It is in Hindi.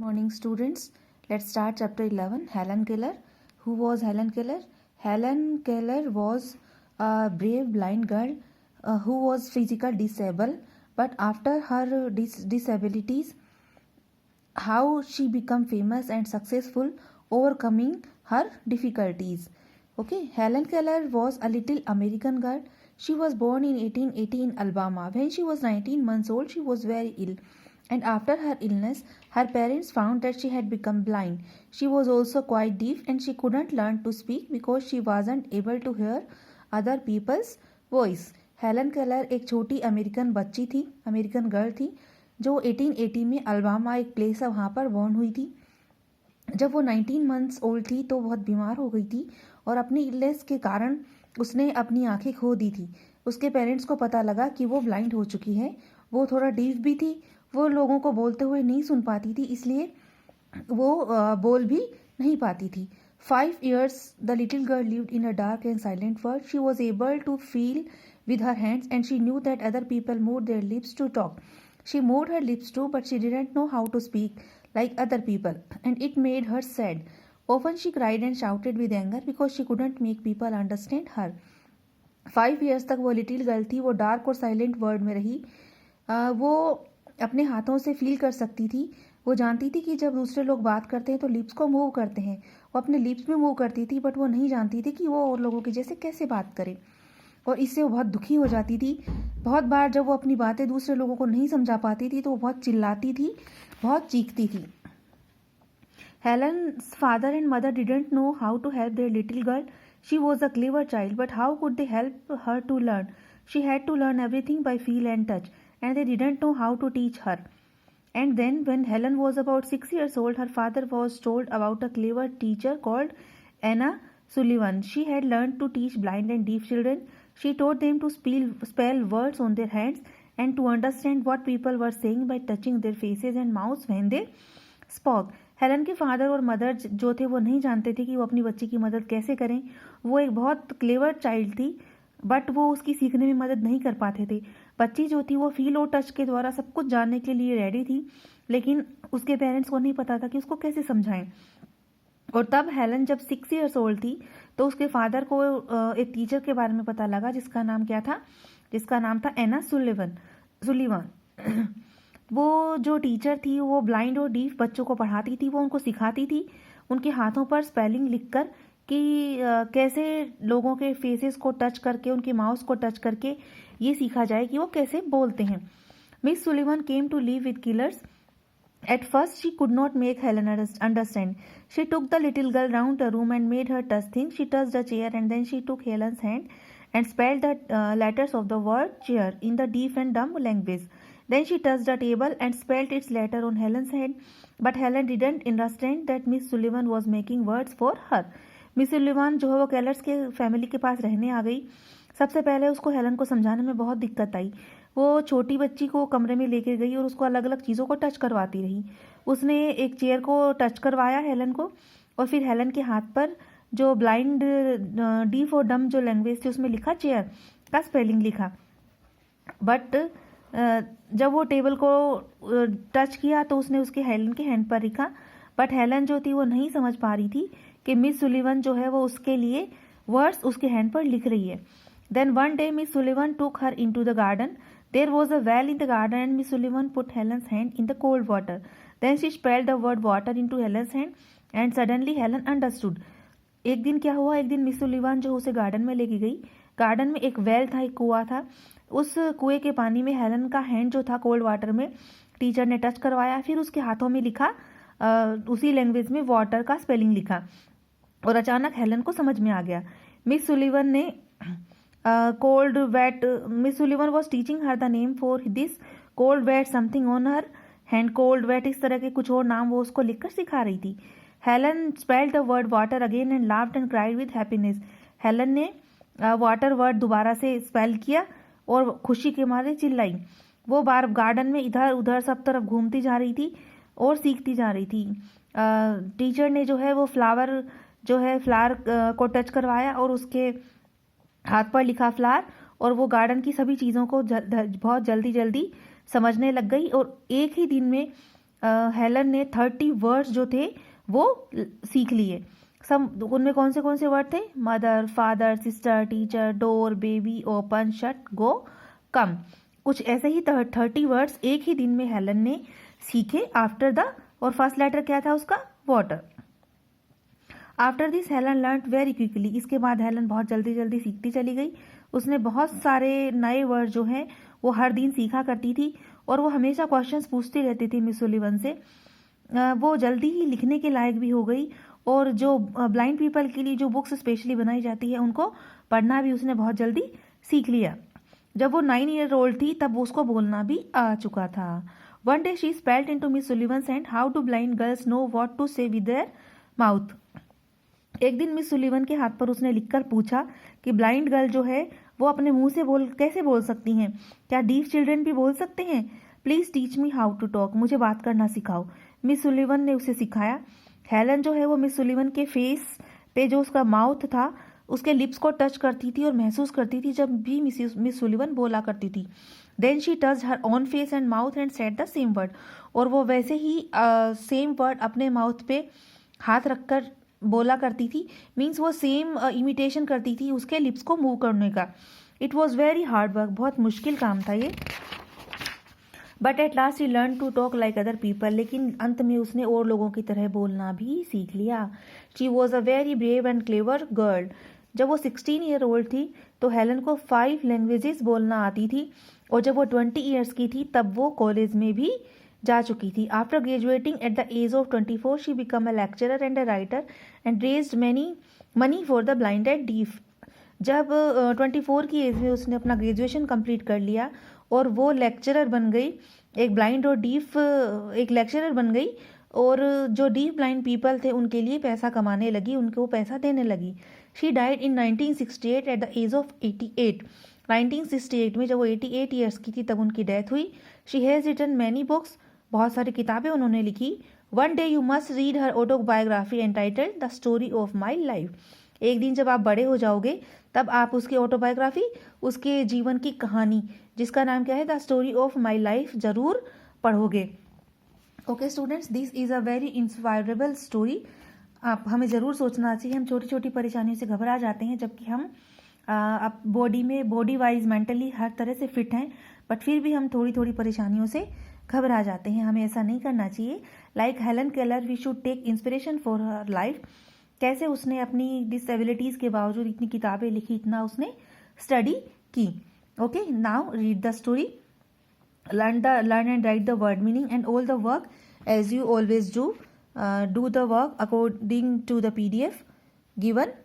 Morning, students. Let's start chapter 11. Helen Keller. Who was Helen Keller? Helen Keller was a brave blind girl who was physically disabled, but after her disabilities, how she became famous and successful, overcoming her difficulties. Okay, Helen Keller was a little American girl. She was born in 1880 in Alabama. When she was 19 months old, she was very ill, and after her illness, her parents found that she had become blind. She was also quite deaf, and she couldn't learn to speak because she wasn't able to hear other people's voice. Helen Keller एक छोटी अमेरिकन बच्ची थी, अमेरिकन गर्ल थी, जो 1880 में अल्बामा एक प्लेस है वहाँ पर बॉर्न हुई थी। जब वो 19 मंथ्स ओल्ड थी तो बहुत बीमार हो गई थी और अपनी इलनेस के कारण उसने अपनी आंखें खो दी थी। उसके पेरेंट्स को पता लगा कि वो ब्लाइंड हो चुकी है। वो थोड़ा डीफ भी थी, वो लोगों को बोलते हुए नहीं सुन पाती थी, इसलिए वो बोल भी नहीं पाती थी। 5 years the little girl lived in a dark and silent world. She was able to feel with her hands, and she knew that other people moved their lips to talk. She moved her lips too, but she didn't know how to speak like other people, and it made her sad. Often she cried and shouted with anger because she couldn't make people understand her. 5 years तक वो लिटिल गर्ल थी, वो डार्क और साइलेंट वर्ल्ड में रही। वो अपने हाथों से फील कर सकती थी। वो जानती थी कि जब दूसरे लोग बात करते हैं तो लिप्स को मूव करते हैं। वो अपने लिप्स में मूव करती थी, बट वो नहीं जानती थी कि वो और लोगों के जैसे कैसे बात करे, और इससे वो बहुत दुखी हो जाती थी। बहुत बार जब वो अपनी बातें दूसरे लोगों को नहीं समझा पाती थी तो वो बहुत चिल्लाती थी, बहुत चीखती थी। Helen's father and mother didn't know how to help their little girl. She was a clever child, but how could they help her to learn? She had to learn everything by feel and touch, and they didn't know how to teach her. And then, when Helen was about 6 years old, her father was told about a clever teacher called Anna Sullivan. She had learned to teach blind and deaf children. She taught them to spell words on their hands and to understand what people were saying by touching their faces and mouths when they spoke. Helen के फादर और मदर जो थे वो नहीं जानते थे कि वो अपनी बच्ची की मदद कैसे करें। वो एक बहुत क्लेवर चाइल्ड थी, बट वो उसकी सीखने में मदद नहीं कर पाते थे। बच्ची जो थी वो फील और टच के द्वारा सब कुछ जानने के लिए रेडी थी, लेकिन उसके पेरेंट्स को नहीं पता था कि उसको कैसे समझाएं। और तब हेलन जब 6 years ओल्ड थी तो उसके फादर को एक टीचर के बारे में पता लगा जिसका नाम था एना सुलिवन। वो जो टीचर थी वो ब्लाइंड और डीफ बच्चों को पढ़ाती थी। वो उनको सिखाती थी उनके हाथों पर स्पेलिंग लिखकर कि कैसे लोगों के फेसेस को टच करके, उनके माउथ को टच करके ये सीखा जाए कि वो कैसे बोलते हैं। Miss Sullivan came to live with Kellers. At first, she could not make Helen understand. She took the little girl round the room and made her touch things. She touched a chair, and then she took Helen's hand and spelled the letters of the word chair in the deaf and dumb language. Then she touched a table and spelled its letter on Helen's hand. But Helen didn't understand that Miss Sullivan was making words for her. Miss Sullivan जो है वो केलर्स के फैमिली के पास रहने आ गई। सबसे पहले उसको हेलन को समझाने में बहुत दिक्कत आई। वो छोटी बच्ची को कमरे में लेके गई और उसको अलग अलग चीज़ों को टच करवाती रही। उसने एक चेयर को टच करवाया हेलन को, और फिर हेलन के हाथ पर जो ब्लाइंड डीफ और डम जो लैंग्वेज थी उसमें लिखा चेयर का स्पेलिंग लिखा। बट जब वो टेबल को टच किया तो उसने उसके हेलन के हैंड पर लिखा। बट हेलन जो थी वो नहीं समझ पा रही थी कि मिस सुलिवन जो है वो उसके लिए वर्ड्स उसके हैंड पर लिख रही है। Then one day Miss Sullivan took her into the garden. There was a well in the garden, and Miss Sullivan put Helen's hand in the cold water. Then she spelled the word water into Helen's hand, and suddenly Helen understood. एक दिन क्या हुआ, एक दिन मिस सुलिवान जो उसे गार्डन में लेके गई। गार्डन में एक वेल था, एक कुआं था। उस कुएं के पानी में हेलन का हैंड जो था कोल्ड वाटर में टीचर ने टच करवाया। फिर उसके हाथों में लिखा उसी लैंग्वेज में वाटर का स्पेलिंग लिखा, और अचानक हेलन को समझ में आ गया। मिस सुलिवन ने Miss Sullivan was teaching her the name for this cold wet something on her hand. Cold wet इस तरह के कुछ और नाम वो उसको लिखकर सिखा रही थी। Helen spelled the word water again and laughed and cried with happiness. Helen ने वाटर वर्ड दोबारा से स्पेल किया और खुशी के मारे चिल्लाई। वो बार गार्डन में इधर उधर सब तरफ घूमती जा रही थी और सीखती जा रही थी। टीचर ने जो है वो फ्लावर को टच करवाया और उसके हाथ पर लिखा फ्लावर, और वो गार्डन की सभी चीज़ों को बहुत जल्दी समझने लग गई। और एक ही दिन में हेलन ने 30 वर्ड्स जो थे वो सीख लिए। सब उनमें कौन से वर्ड थे? Mother, father, sister, teacher, door, baby, open, shut, go, come. कुछ ऐसे ही 30 वर्ड्स एक ही दिन में हेलन ने सीखे आफ्टर द, और फर्स्ट लेटर क्या था उसका? Water. After this Helen learn very quickly, इसके बाद हेलन बहुत जल्दी सीखती चली गई। उसने बहुत सारे नए वर्ड जो हैं वो हर दिन सीखा करती थी, और वो हमेशा क्वेश्चंस पूछती रहती थी मिस सुलिवन से। वो जल्दी ही लिखने के लायक भी हो गई, और जो ब्लाइंड पीपल के लिए जो बुक्स स्पेशली बनाई जाती है उनको पढ़ना भी उसने बहुत जल्दी सीख लिया। जब वो 9 ईयर ओल्ड थी तब उसको बोलना भी आ चुका था। One day she spelled into Miss Sullivan's hand how do blind girls know what to say with their mouth. एक दिन मिस सुलिवन के हाथ पर उसने लिखकर पूछा कि ब्लाइंड गर्ल जो है वो अपने मुंह से कैसे बोल सकती हैं? क्या डीफ चिल्ड्रन भी बोल सकते हैं? Please teach me how to talk, मुझे बात करना सिखाओ। मिस सुलिवन ने उसे सिखाया। हेलन जो है वो मिस सुलिवन के फेस पे जो उसका माउथ था उसके लिप्स को टच करती थी और महसूस करती थी जब भी मिस सुलिवन बोला करती थी। Then she touch her on face and mouth and said the same word, और वो वैसे ही सेम वर्ड अपने माउथ पे हाथ रखकर बोला करती थी। मीन्स वो सेम इमिटेशन करती थी उसके लिप्स को मूव करने का। It was very hard work, बहुत मुश्किल काम था ये। But at last he learn to talk like other people, लेकिन अंत में उसने और लोगों की तरह बोलना भी सीख लिया। She was a very brave and clever girl. जब वो 16 ईयर ओल्ड थी तो हेलन को 5 लैंग्वेजेस बोलना आती थी, और जब वो 20 ईयर्स की थी तब वो कॉलेज में भी जा चुकी थी। After graduating at the age of 24 she become a lecturer and a writer and raised money for the blind and deaf. जब 24 की एज में उसने अपना ग्रेजुएशन कंप्लीट कर लिया और वो लेक्चरर बन गई, एक ब्लाइंड और डीफ एक लेक्चरर बन गई, और जो डीफ ब्लाइंड पीपल थे उनके लिए पैसा कमाने लगी, उनको पैसा देने लगी। She died in 1968 at the age of 88। 1968 में जब वो 88 ईयर्स की थी तब उनकी डेथ हुई। She has written many books, बहुत सारी किताबें उन्होंने लिखी। One day you must read her autobiography entitled the story of my life. एक दिन जब आप बड़े हो जाओगे तब आप उसकी ऑटोबायोग्राफी, उसके जीवन की कहानी जिसका नाम क्या है, the story of my life, जरूर पढ़ोगे। Okay students, this is a very inspirable story. आप हमें ज़रूर सोचना चाहिए। हम छोटी छोटी परेशानियों से घबरा जाते हैं जबकि हम अब बॉडी वाइज मेंटली हर तरह से फिट हैं, बट फिर भी हम थोड़ी थोड़ी परेशानियों से घबरा जाते हैं। हमें ऐसा नहीं करना चाहिए। Like Helen Keller we should take inspiration for her life. कैसे उसने अपनी डिसेबिलिटीज़ के बावजूद इतनी किताबें लिखी, इतना उसने स्टडी की। Okay, now read the story, learn and write the word meaning and all the work as you always do. Do the work according to the PDF given